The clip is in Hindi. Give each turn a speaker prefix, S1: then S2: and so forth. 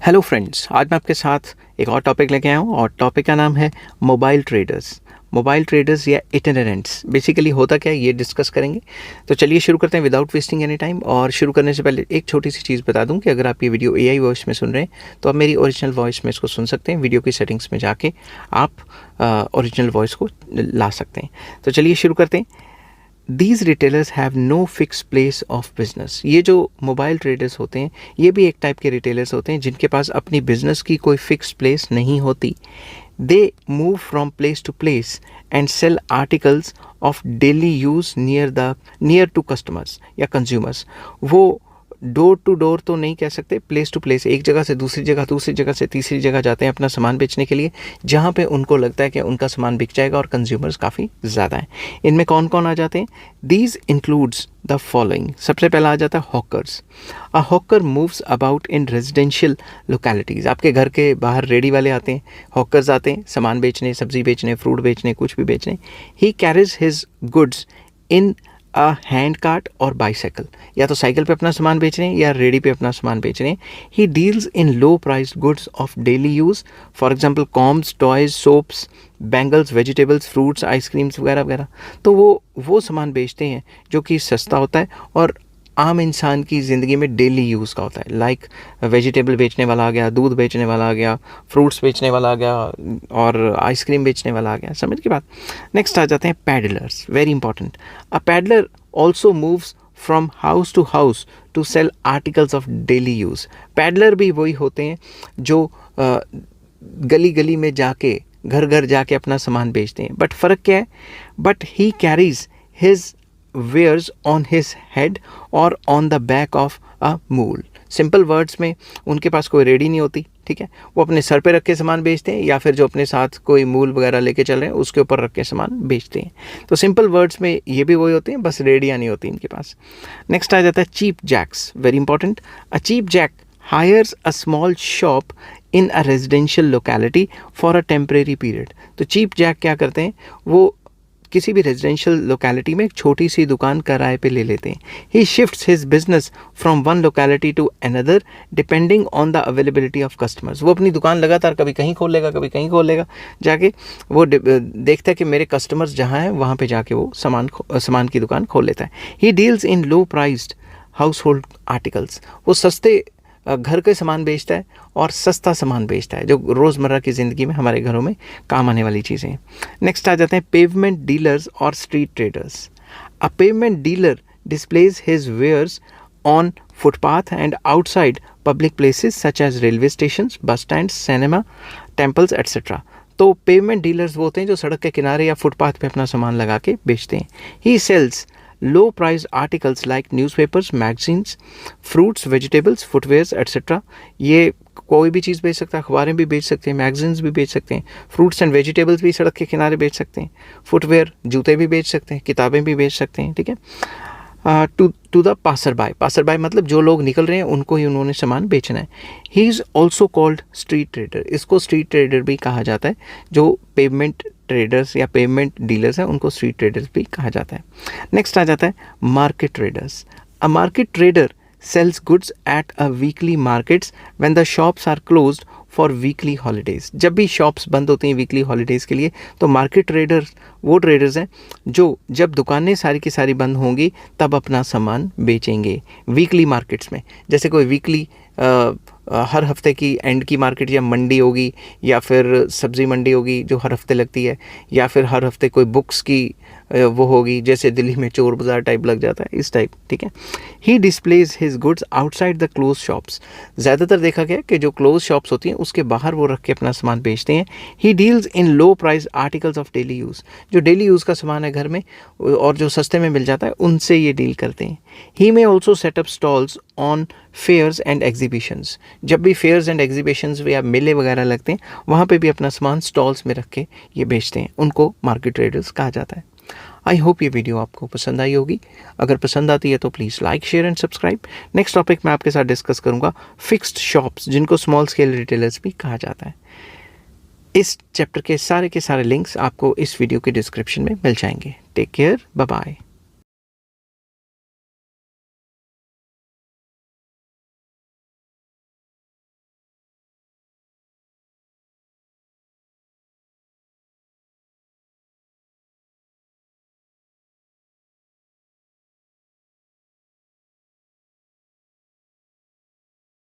S1: हेलो फ्रेंड्स, आज मैं आपके साथ एक और टॉपिक लेके आया हूँ और टॉपिक का नाम है मोबाइल ट्रेडर्स। मोबाइल ट्रेडर्स या इटिनेरेंट्स बेसिकली होता क्या है ये डिस्कस करेंगे। तो चलिए शुरू करते हैं विदाउट वेस्टिंग एनी टाइम। और शुरू करने से पहले एक छोटी सी चीज़ बता दूं कि अगर आप ये वीडियो एआई वॉइस में सुन रहे हैं तो आप मेरी ओरिजिनल वॉइस में इसको सुन सकते हैं। वीडियो की सेटिंग्स में जाके आप ओरिजिनल वॉइस को ला सकते हैं। तो चलिए शुरू करते हैं। These retailers have no fix place of business. ये जो मोबाइल ट्रेडर्स होते हैं ये भी एक टाइप के रिटेलर्स होते हैं जिनके पास अपनी बिजनेस की कोई फिक्स प्लेस नहीं होती। They move from place to place and sell articles of daily use near to customers या कंज्यूमर्स। वो डोर टू डोर तो नहीं कह सकते, प्लेस टू प्लेस, एक जगह से दूसरी जगह, दूसरी जगह से तीसरी जगह जाते हैं अपना सामान बेचने के लिए, जहाँ पे उनको लगता है कि उनका सामान बिक जाएगा और कंज्यूमर्स काफ़ी ज़्यादा हैं। इनमें कौन कौन आ जाते हैं? These includes the following. सबसे पहला आ जाता है hawkers. A hawker moves about in residential localities. आपके घर के बाहर रेडी वाले आते हैं, हॉकर्स आते हैं सामान बेचने, सब्जी बेचने, फ्रूट बेचने, कुछ भी बेचने। He carries his goods in a hand cart और बाईसाइकिल। या तो साइकिल पे अपना सामान बेच रहे हैं या रेडी पे अपना सामान बेच रहे हैं। He deals in low price goods of daily use, for example combs, toys, soaps, bangles, vegetables, fruits, ice creams वगैरह वगैरह। तो वो सामान बेचते हैं जो कि सस्ता होता है और आम इंसान की ज़िंदगी में डेली यूज़ का होता है। लाइक वेजिटेबल बेचने वाला आ गया, दूध बेचने वाला आ गया, फ्रूट्स बेचने वाला आ गया और आइसक्रीम बेचने वाला आ गया। समझ की बात। नेक्स्ट आ जाते हैं peddlers, very important. A peddler also moves from house to house to sell articles of daily use. Peddler भी वही होते हैं जो गली गली में जाके, घर घर जाके अपना सामान बेचते हैं। बट फ़र्क क्या है? But he carries his wears on his head or on the back of a mule। Simple words में उनके पास कोई रेडी नहीं होती, ठीक है। वो अपने सर पे रख के सामान बेचते हैं या फिर जो अपने साथ कोई मूल वगैरह लेके चल रहे हैं उसके ऊपर रख के सामान बेचते हैं। तो सिंपल वर्ड्स में ये भी वही होते हैं, बस रेडियाँ नहीं होती इनके पास। नेक्स्ट आ जाता है cheap jacks, very important. A cheap jack hires a small shop in a residential locality for a temporary period. तो चीप जैक क्या करते हैं? वो किसी भी रेजिडेंशियल लोकेलिटी में एक छोटी सी दुकान किराए पे ले लेते हैं। He shifts his business from one locality to another depending on the availability of customers. वो अपनी दुकान लगातार कभी कहीं खोल लेगा, कभी कहीं खोल लेगा। जाके वो देखता है कि मेरे कस्टमर्स जहाँ हैं वहाँ पे जाके वो सामान की दुकान खोल लेता है। ही deals in low priced house hold articles. वो सस्ते घर के सामान बेचता है और सस्ता सामान बेचता है जो रोज़मर्रा की ज़िंदगी में हमारे घरों में काम आने वाली चीज़ें हैं। नेक्स्ट आ जाते हैं पेवमेंट डीलर्स और street traders. A pavement dealer displays his wares on footpath and outside public places such as railway station, bus stand, cinema, temples etcetera. तो पेवमेंट डीलर्स वो होते हैं जो सड़क के किनारे या फुटपाथ पे अपना सामान लगा के बेचते हैं। ही sales low priced articles like newspapers, magazines, fruits, vegetables, footwears etc। ये कोई भी चीज़ बेच सकता है, अखबारें भी बेच सकते हैं, मैगजीन्स भी बेच सकते हैं, फ्रूट्स एंड वेजिटेबल्स भी सड़क के किनारे बेच सकते हैं, फुटवेयर, जूते भी बेच सकते हैं, किताबें भी बेच सकते हैं, ठीक है। टू द पासर बाय मतलब जो लोग निकल रहे हैं उनको ही उन्होंने सामान बेचना है। He is also called street trader. इसको स्ट्रीट ट्रेडर भी कहा जाता है। जो पेमेंट ट्रेडर्स या पेमेंट डीलर्स हैं उनको स्ट्रीट ट्रेडर्स भी कहा जाता है। नेक्स्ट आ जाता है market traders. A market trader sells goods at a weekly markets when the shops are closed for weekly holidays। जब भी शॉप्स बंद होती हैं वीकली हॉलीडेज़ के लिए तो मार्केट ट्रेडर्स वो ट्रेडर्स हैं जो जब दुकानें सारी की सारी बंद होंगी तब अपना सामान बेचेंगे वीकली मार्केट्स में। जैसे कोई वीकली हर हफ्ते की एंड की मार्केट या मंडी होगी या फिर सब्ज़ी मंडी होगी जो हर हफ्ते लगती है, या फिर हर हफ्ते कोई बुक्स की वो होगी, जैसे दिल्ली में चोर बाज़ार टाइप लग जाता है, इस टाइप, ठीक है। He displays his goods outside the close shops. ज़्यादातर देखा गया कि जो क्लोज शॉप्स होती हैं उसके बाहर वो रख के अपना सामान बेचते हैं। He deals in low price articles of daily use. जो डेली यूज़ का सामान है घर में और जो सस्ते में मिल जाता है उनसे ये डील करते हैं। He may also set up stalls on fairs and exhibitions. जब भी फेयर्स एंड एग्जीबिशंस या मेले वगैरह लगते हैं वहाँ पे भी अपना सामान स्टॉल्स में रख के ये बेचते हैं। उनको मार्केट ट्रेडर्स कहा जाता है। आई होप ये वीडियो आपको पसंद आई होगी। अगर पसंद आती है तो please like, share and subscribe. Next topic मैं आपके साथ डिस्कस करूँगा फिक्स्ड शॉप्स, जिनको स्मॉल स्केल रिटेलर्स भी कहा जाता है। इस चैप्टर के सारे लिंक्स आपको इस वीडियो के डिस्क्रिप्शन में मिल जाएंगे। Take care, bye bye.